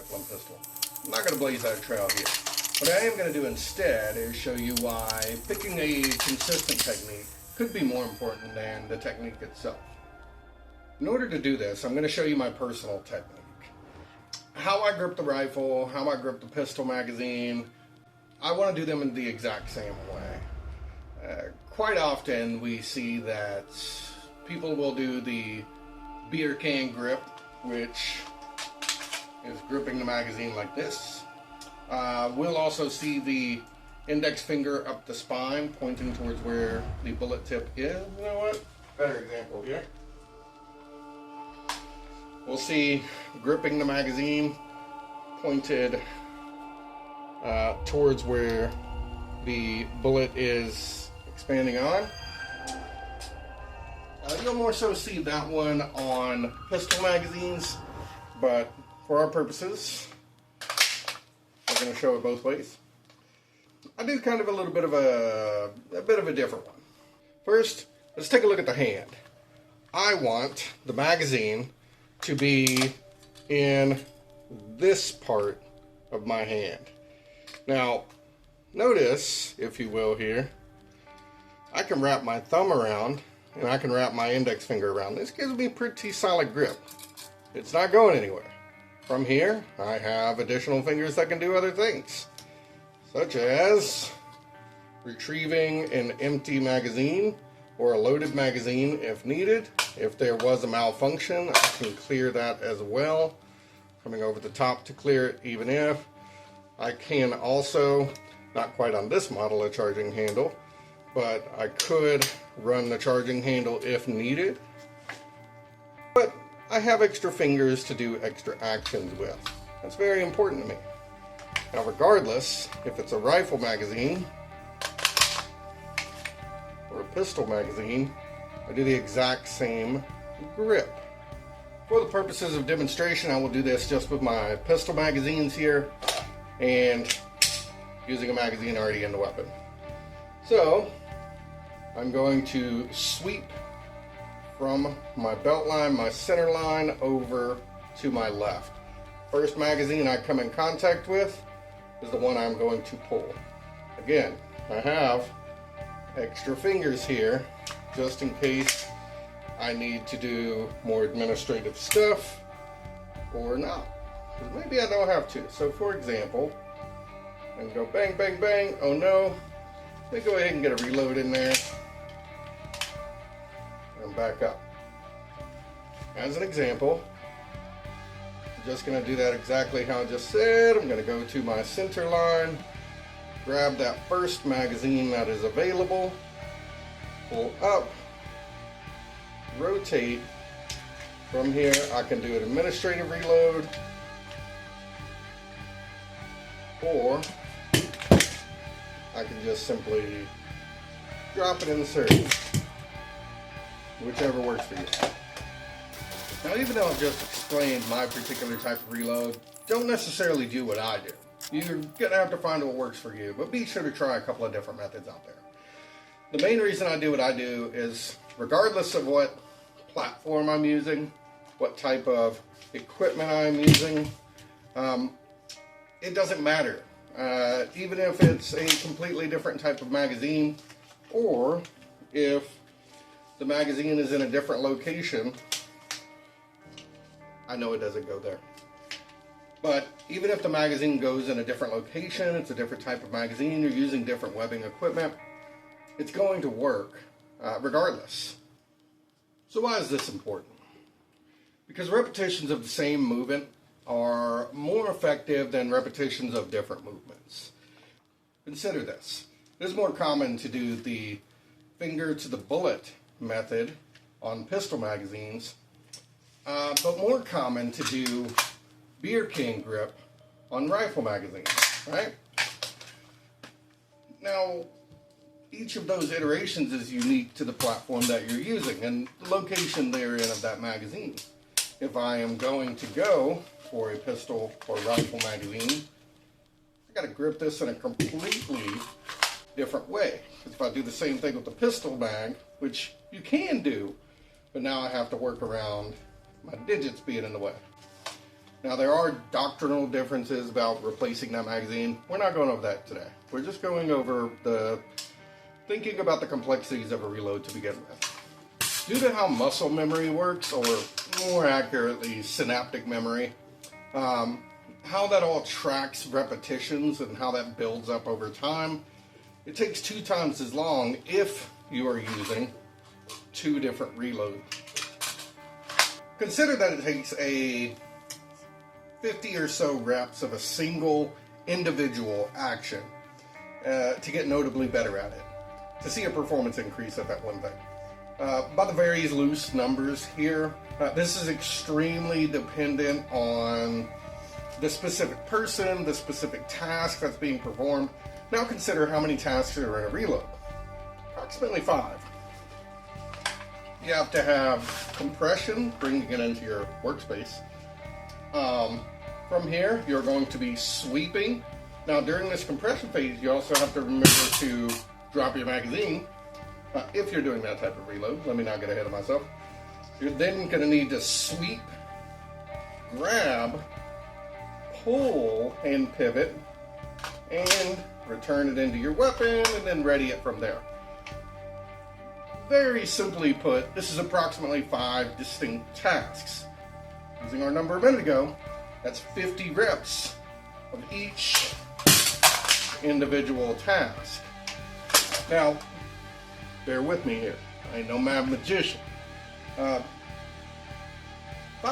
rifle and pistol. I'm not going to blaze that trail here. What I am going to do instead is show you why picking a consistent technique could be more important than the technique itself. In order to do this, I'm going to show you my personal technique. How I grip the rifle, how I grip the pistol magazine, I want to do them in the exact same way. Quite often we see that people will do the beer can grip, which is gripping the magazine like this. We'll also see the index finger up the spine, pointing towards where the bullet tip is. You know what? Better example here. We'll see gripping the magazine pointed towards where the bullet is expanding on. You'll more so see that one on pistol magazines, but for our purposes, we're going to show it both ways. I do kind of a little bit of a different one. First, let's take a look at the hand. I want the magazine to be in this part of my hand. Now, notice, if you will here, I can wrap my thumb around and I can wrap my index finger around. This gives me a pretty solid grip. It's not going anywhere. From here, I have additional fingers that can do other things, such as retrieving an empty magazine or a loaded magazine if needed. If there was a malfunction, I can clear that as well. Coming over the top to clear it even if. I can also, not quite on this model, a charging handle, but I could run the charging handle if needed. But I have extra fingers to do extra actions with. That's very important to me. Now regardless, if it's a rifle magazine or a pistol magazine, I do the exact same grip. For the purposes of demonstration, I will do this just with my pistol magazines here and using a magazine already in the weapon. So, I'm going to sweep from my belt line, my center line, over to my left. First magazine I come in contact with is the one I'm going to pull. Again, I have extra fingers here just in case I need to do more administrative stuff or not. Because maybe I don't have to. So for example, I can go bang, bang, bang. Oh no. Let me go ahead and get a reload in there. And back up. As an example, I'm just going to do that exactly how I just said. I'm going to go to my center line, grab that first magazine that is available, pull up, rotate. From here I can do an administrative reload, or I can just simply drop it in the surge, whichever works for you. Now, even though I've just explained my particular type of reload, don't necessarily do what I do. You're gonna have to find what works for you, but be sure to try a couple of different methods out there. The main reason I do what I do is, regardless of what platform I'm using, what type of equipment I'm using, it doesn't matter. Even if it's a completely different type of magazine, or if the magazine is in a different location, I know it doesn't go there. But even if the magazine goes in a different location, it's a different type of magazine, you're using different webbing equipment, it's going to work regardless. So why is this important? Because repetitions of the same movement are more effective than repetitions of different movements. Consider this. It is more common to do the finger to the bullet method on pistol magazines, but more common to do beer can grip on rifle magazines, right? Now, each of those iterations is unique to the platform that you're using and the location therein of that magazine. If I am going to go for a pistol or rifle magazine, I gotta grip this in a completely different way. Because if I do the same thing with the pistol mag, which you can do, but now I have to work around my digits being in the way. Now there are doctrinal differences about replacing that magazine. We're not going over that today. We're just going over thinking about the complexities of a reload to begin with. Due to how muscle memory works, or more accurately, synaptic memory, how that all tracks repetitions and how that builds up over time, it takes 2 times as long if you are using 2 different reloads. Consider that it takes a 50 or so reps of a single individual action to get notably better at it, to see a performance increase at that one thing. By the very loose numbers here, this is extremely dependent on the specific person, the specific task that's being performed. Now consider how many tasks are in a reload. Approximately 5. You have to have compression, bringing it into your workspace. From here, you're going to be sweeping. Now during this compression phase, you also have to remember to drop your magazine. If you're doing that type of reload, let me not get ahead of myself. You're then going to need to sweep, grab, pull, and pivot, and return it into your weapon, and then ready it from there. Very simply put, this is approximately 5 distinct tasks. Using our number a minute ago, that's 50 reps of each individual task. Now, bear with me here. I ain't no mad magician. 5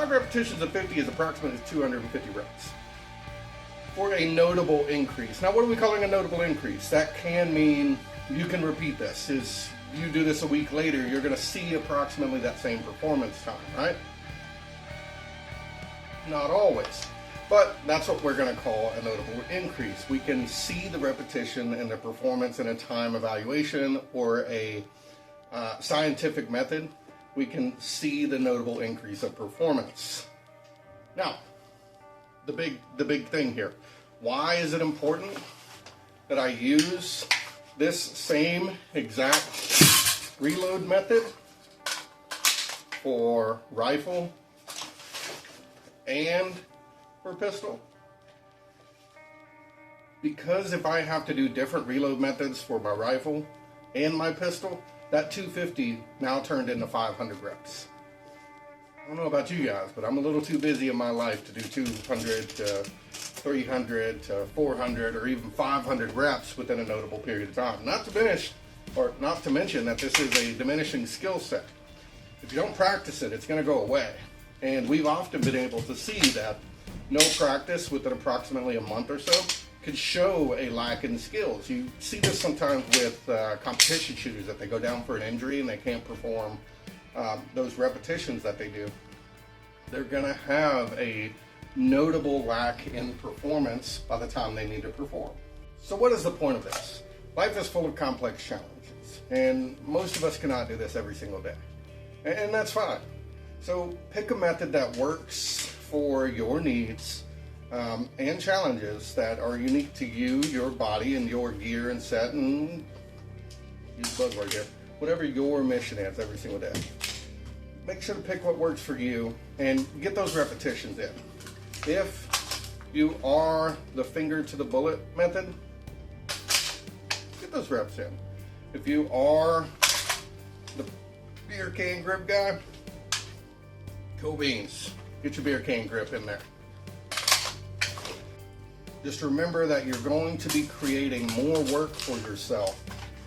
repetitions of 50 is approximately 250 reps for a notable increase. Now, what are we calling a notable increase? That can mean you can repeat this. Is you do this a week later, you're going to see approximately that same performance time, right? Not always, but that's what we're going to call a notable increase. We can see the repetition and the performance in a time evaluation or a scientific method. We can see the notable increase of performance. Now, the big thing here. Why is it important that I use this same exact reload method for rifle and for pistol? Because if I have to do different reload methods for my rifle and my pistol, that 250 now turned into 500 reps. I don't know about you guys, but I'm a little too busy in my life to do 200 to 300 to 400 or even 500 reps within a notable period of time. Not to mention that this is a diminishing skill set. If you don't practice it, it's going to go away. And we've often been able to see that no practice within approximately a month or so could show a lack in skills. You see this sometimes with competition shooters, that they go down for an injury and they can't perform those repetitions that they do. They're going to have a notable lack in performance by the time they need to perform. So what is the point of this? Life is full of complex challenges, and most of us cannot do this every single day. And that's fine. So pick a method that works for your needs and challenges that are unique to you, your body, and your gear and set, and use buzzword here, whatever your mission is every single day. Make sure to pick what works for you and get those repetitions in. If you are the finger to the bullet method, get those reps in. If you are the beer can grip guy, cool beans. Get your beer can grip in there. Just remember that you're going to be creating more work for yourself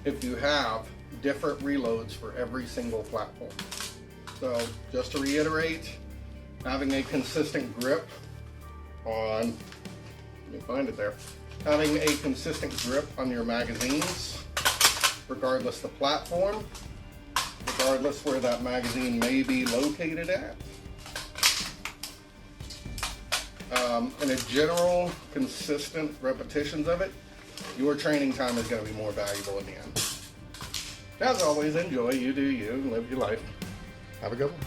if you have different reloads for every single platform. So just to reiterate, having a consistent grip on, let me find it there, having a consistent grip on your magazines, regardless the platform, regardless where that magazine may be located at. And a general, consistent repetitions of it, your training time is going to be more valuable in the end. As always, enjoy, you do you, and live your life. Have a good one.